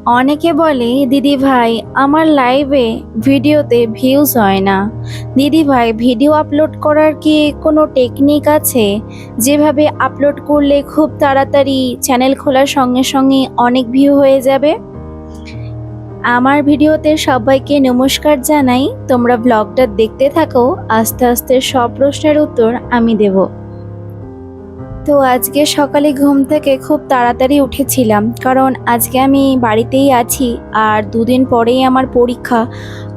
অনেকে বলে দিদি ভাই আমার লাইভে ভিডিওতে ভিউজ হয় না। দিদি ভাই ভিডিও আপলোড করার কি কোনো টেকনিক আছে, যেভাবে আপলোড করলে খুব তাড়াতাড়ি চ্যানেল খোলার সঙ্গে সঙ্গে অনেক ভিউ হয়ে যাবে? আমার ভিডিওতে সবাইকে নমস্কার জানাই। তোমরা ব্লগটা দেখতে থাকো, আস্তে আস্তে সব প্রশ্নের উত্তর আমি দেব। তো আজকে সকালে ঘুম থেকে খুব তাড়াতাড়ি উঠেছিলাম, কারণ আজকে আমি বাড়িতেই আছি আর দুদিন পরেই আমার পরীক্ষা।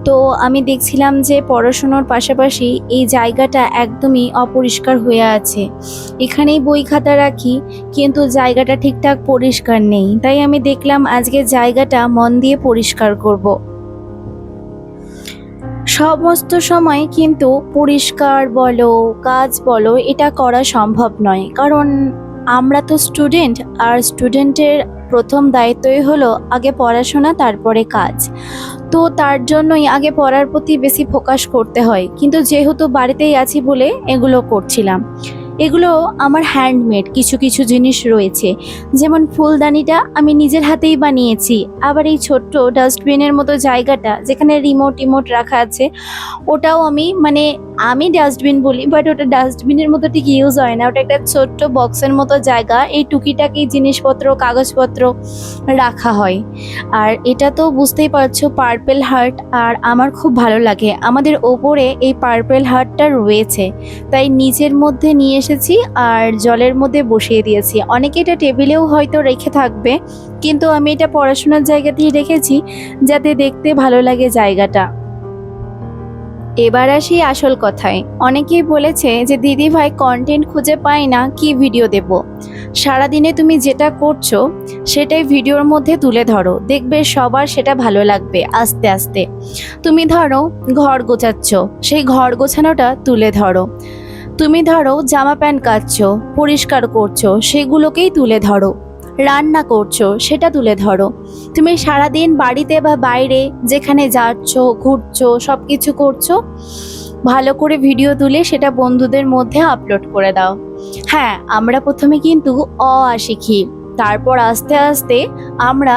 তো আমি দেখছিলাম যে পড়াশুনোর পাশাপাশি এই জায়গাটা একদমই অপরিষ্কার হয়ে আছে। এখানেই বই খাতা রাখি, কিন্তু জায়গাটা ঠিকঠাক পরিষ্কার নেই। তাই আমি দেখলাম আজকে জায়গাটা মন দিয়ে পরিষ্কার করব। সমস্ত সময় কিন্তু পরিষ্কার বলো, কাজ বলো, এটা করা সম্ভব নয়, কারণ আমরা তো স্টুডেন্ট, আর স্টুডেন্টের প্রথম দায়িত্বই হলো আগে পড়াশোনা তারপরে কাজ। তো তার জন্যই আগে পড়ার প্রতি বেশি ফোকাস করতে হয়, কিন্তু যেহেতু বাড়িতেই আছি বলে এগুলো করছিলাম। এগুলো আমার হ্যান্ডমেড কিছু কিছু জিনিস রয়েছে, যেমন ফুলদানিটা আমি নিজের হাতেই বানিয়েছি। আবার এই ছোট্ট ডাস্টবিনের মতো জায়গাটা যেখানে রিমোট রাখা আছে, ওটাও আমি ডাস্টবিন বলি, বাট ওটা ডাস্টবিনের মতো ঠিক ইউজ হয় না। ওটা একটা ছোট্ট বক্সের মতো জায়গা, এই টুকিটাকি জিনিসপত্র কাগজপত্র রাখা হয়। আর এটা তো বুঝতেই পারছো পার্পেল হার্ট, আর আমার খুব ভালো লাগে। আমাদের ওপরে এই পার্পেল হার্টটা রয়েছে, তাই নিচের মধ্যে নিয়ে এসেছি আর জলের মধ্যে বসিয়ে দিয়েছি। অনেকে এটা টেবিলেও হয়তো রেখে থাকবে, কিন্তু আমি এটা পড়াশোনার জায়গাতেই রেখেছি, যাতে দেখতে ভালো লাগে জায়গাটা। এবার আসি আসল কথায়। অনেকেই বলেছে যে দিদি ভাই কন্টেন্ট খুঁজে পাই না, কি ভিডিও দেব। সারাদিনে তুমি যেটা করছো সেটাই ভিডিওর মধ্যে তুলে ধরো, দেখবে সবার সেটা ভালো লাগবে। আস্তে আস্তে তুমি ধরো ঘর গোছাচ্ছ, সেই ঘর গোছানোটা তুলে ধরো। তুমি ধরো জামা প্যান্ট কাচছো, পরিষ্কার করছো, সেগুলোকেই তুলে ধরো। রান্না করছো, সেটা তুলে ধরো। তুমি সারাদিন বাড়িতে বা বাইরে যেখানে যাচ্ছ, ঘুরছো, সব কিছু করছো, ভালো করে ভিডিও তুলে সেটা বন্ধুদের মধ্যে আপলোড করে দাও। হ্যাঁ, আমরা প্রথমে কিন্তু শিখি, তারপর আস্তে আস্তে আমরা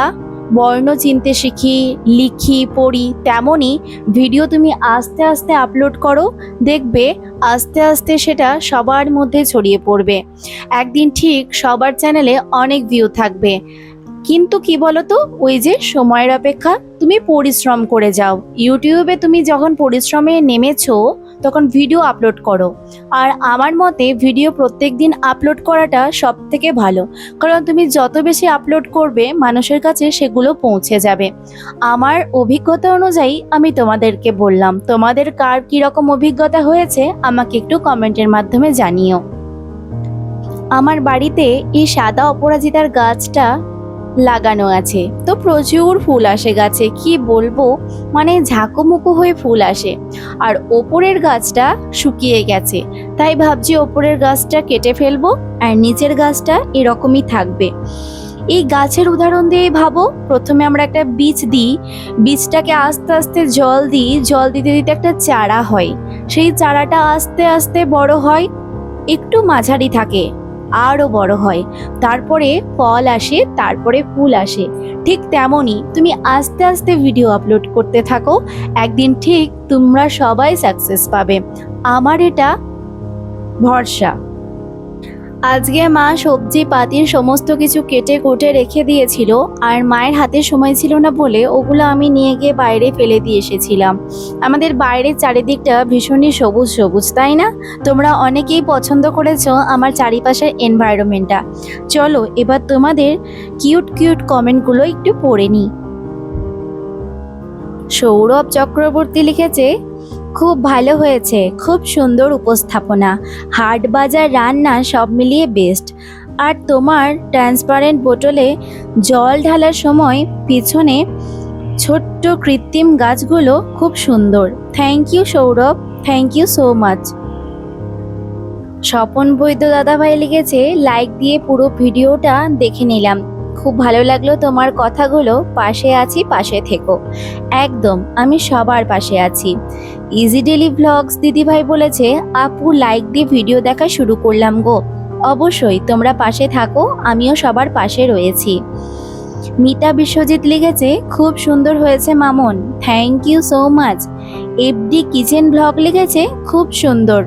বর্ণ চিনতে শিখি, লিখি, পড়ি। তেমনই ভিডিও তুমি আস্তে আস্তে আপলোড করো, দেখবে আস্তে আস্তে সেটা সবার মধ্যে ছড়িয়ে পড়বে। একদিন ঠিক সবার চ্যানেলে অনেক ভিউ থাকবে। কিন্তু কি বলতো, ওই যে সময়ের অপেক্ষা, তুমি পরিশ্রম করে যাও। ইউটিউবে তুমি যখন পরিশ্রমে নেমেছো তখন ভিডিও আপলোড করো। আর আমার মতে ভিডিও প্রত্যেক দিন আপলোড করাটা সব থেকে ভালো, কারণ তুমি যত বেশি আপলোড করবে মানুষের কাছে সেগুলো পৌঁছে যাবে। আমার অভিজ্ঞতা অনুযায়ী আমি তোমাদেরকে বললাম, তোমাদের কার কীরকম অভিজ্ঞতা হয়েছে আমাকে একটু কমেন্টের মাধ্যমে জানিও। আমার বাড়িতে এই সাদা অপরাজিতার গাছটা লাগানো আছে, তো প্রচুর ফুল আসে গাছে, কি বলবো, ঝাঁকুমুকু হয়ে ফুল আসে। আর ওপরের গাছটা শুকিয়ে গেছে, তাই ভাবছি ওপরের গাছটা কেটে ফেলবো, আর নিচের গাছটা এরকমই থাকবে। এই গাছের উদাহরণ দিয়ে ভাবো, প্রথমে আমরা একটা বীজ দিই, বীজটাকে আস্তে আস্তে জল দিই, জল দিতে দিতে একটা চারা হয়। সেই চারাটা আস্তে আস্তে বড় হয়, একটু মাঝারি থাকে, আরও বড় হয়, তারপরে ফল আসে, তারপরে ফুল আসে। ঠিক তেমনই তুমি আস্তে আস্তে ভিডিও আপলোড করতে থাকো, একদিন ঠিক তোমরা সবাই সাকসেস পাবে, আমার এটা ভরসা। আজকে মা সবজি পাতির সমস্ত কিছু কেটে কুটে রেখে দিয়েছিল, আর মায়ের হাতে সময় ছিল না বলে ওগুলো আমি নিয়ে গিয়ে বাইরে ফেলে দিয়ে এসেছিলাম। আমাদের বাইরের চারিদিকটা ভীষণই সবুজ সবুজ, তাই না? তোমরা অনেকেই পছন্দ করেছো আমার চারিপাশের এনভায়রনমেন্টটা। চলো এবার তোমাদের কিউট কিউট কমেন্টগুলো একটু পড়ে নিই। সৌরভ চক্রবর্তী লিখেছে, খুব ভালো হয়েছে, খুব সুন্দর উপস্থাপনা, হাট বাজার রান্না সব মিলিয়ে বেস্ট। আর তোমার ট্রান্সপারেন্ট বোতলে জল ঢালার সময় পিছনে ছোট্ট কৃত্রিম গাছগুলো খুব সুন্দর। Thank you Sourav, thank you so much. Swapan Baidya দাদাভাই লিখেছে, লাইক দিয়ে পুরো ভিডিওটা দেখে নিলাম, খুব ভালো লাগলো তোমার কথাগুলো, পাশে আছি, পাশে থেকো। একদম, আমি সবার পাশে আছি। ইজি ডেলি ভ্লগস দিদিভাই বলেছে, আপু লাইক দিয়ে ভিডিও দেখা শুরু করলাম গো। অবশ্যই তোমরা পাশে থাকো, আমিও সবার পাশে রয়েছি। মিতা বিশ্বজিৎ লিখেছে খুব সুন্দর হয়েছে Mamun, thank you so much. FD kitchen blog লিখেছে খুব সুন্দর,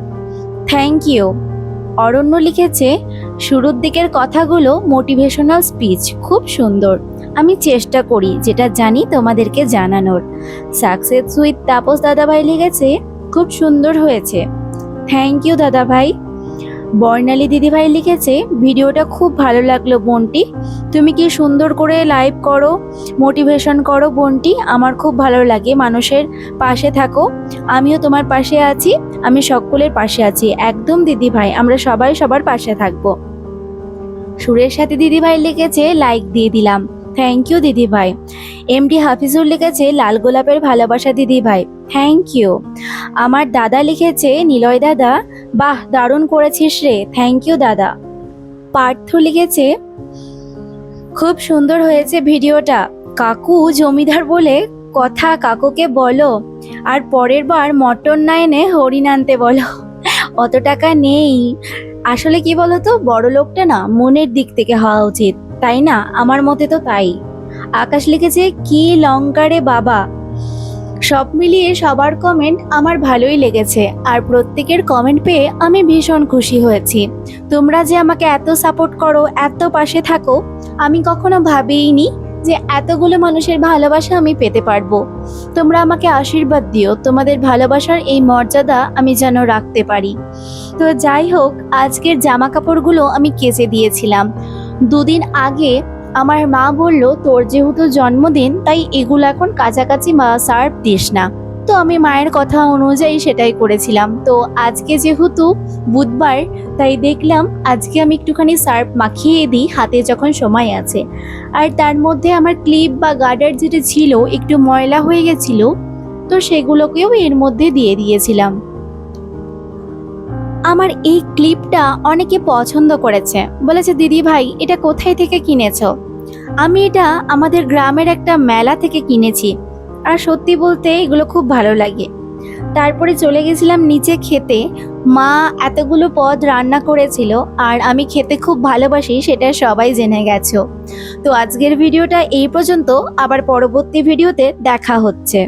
থ্যাংক ইউ। অরণ্য লিখেছে শুরুর দিকের কথাগুলো মোটিভেশনাল স্পিচ, খুব সুন্দর। আমি চেষ্টা করি যেটা জানি তোমাদেরকে জানানোর। সাকসেস উইথ তাপস দাদাভাই লিখেছে খুব সুন্দর হয়েছে, থ্যাংক ইউ দাদাভাই। বর্ণালী দিদিভাই লিখেছে ভিডিওটা খুব ভালো লাগলো বোনটি, তুমি কি সুন্দর করে লাইভ করো, মোটিভেশন করো বোনটি, আমার খুব ভালো লাগে। মানুষের পাশে থাকো, আমিও তোমার পাশে আছি, আমি সকলের পাশে আছি। একদম দিদিভাই, আমরা সবাই সবার পাশে থাকবো। সুরের সাথে দিদিভাই লিখেছে লাইক দিয়ে দিলাম, থ্যাংক ইউ দিদিভাই। এমডি হাফিজুর লিখেছে লাল গোলাপের ভালোবাসা দিদিভাই, থ্যাংক ইউ। আমার দাদা লিখেছে নিলয় দাদা বাহ দারুণ করেছিস রে, থ্যাংক ইউ দাদা। পার্থ লিখেছে খুব সুন্দর হয়েছে ভিডিওটা, কাকু জমিদার বলে কথা, কাকুকে বলো আর পরের বার মটন না এনে হরিণ আনতে বলো, অত টাকা নেই। আসলে কি বলতো, বড় লোকটা না মনের দিক থেকে হওয়া উচিত, তাই না? আমার মতে তো তাই। আকাশ লিখেছে কি লঙ্কা রে বাবা। সব মিলিয়ে সবার কমেন্ট আমার ভালোই লেগেছে, আর প্রত্যেকের কমেন্ট পেয়ে আমি ভীষণ খুশি হয়েছি। তোমরা যে আমাকে এত সাপোর্ট করো, এত পাশে থাকো, আমি কখনো ভাবিইনি যে এতগুলো মানুষের ভালোবাসা আমি পেতে পারবো। তোমরা আমাকে আশীর্বাদ দিও, তোমাদের ভালোবাসার এই মর্যাদা আমি যেন রাখতে পারি। তো যাই হোক, আজকের জামা কাপড়গুলো আমি কেচে দিয়েছিলাম। দুদিন আগে আমার মা বলল তোর যেহেতু জন্মদিন তাই এগুলো এখন কাছাকাছি বা সার্ফ দিস না, তো আমি মায়ের কথা অনুযায়ী সেটাই করেছিলাম। তো আজকে যেহেতু বুধবার, তাই দেখলাম আজকে আমি একটুখানি সার্ফ মাখিয়ে দিই হাতে যখন সময় আছে। আর তার মধ্যে আমার ক্লিপ বা গার্ডার যেটা ছিল একটু ময়লা হয়ে গেছিল, তো সেগুলোকেও এর মধ্যে দিয়ে দিয়েছিলাম। আমার এই ক্লিপটা অনেকে পছন্দ করেছে, বলেছে দিদি ভাই এটা কোথায় থেকে কিনেছো? আমি এটা আমাদের গ্রামের একটা মেলা থেকে কিনেছি, আর সত্যি বলতে এগুলো খুব ভালো লাগে। তারপরে চলে গেছিলাম নিচে খেতে, মা এতগুলো পদ রান্না করেছিল আর আমি খেতে খুব ভালোবাসি, সেটা সবাই জেনে গেছো। তো আজকের ভিডিওটা এই পর্যন্ত, আবার পরবর্তী ভিডিওতে দেখা হচ্ছে।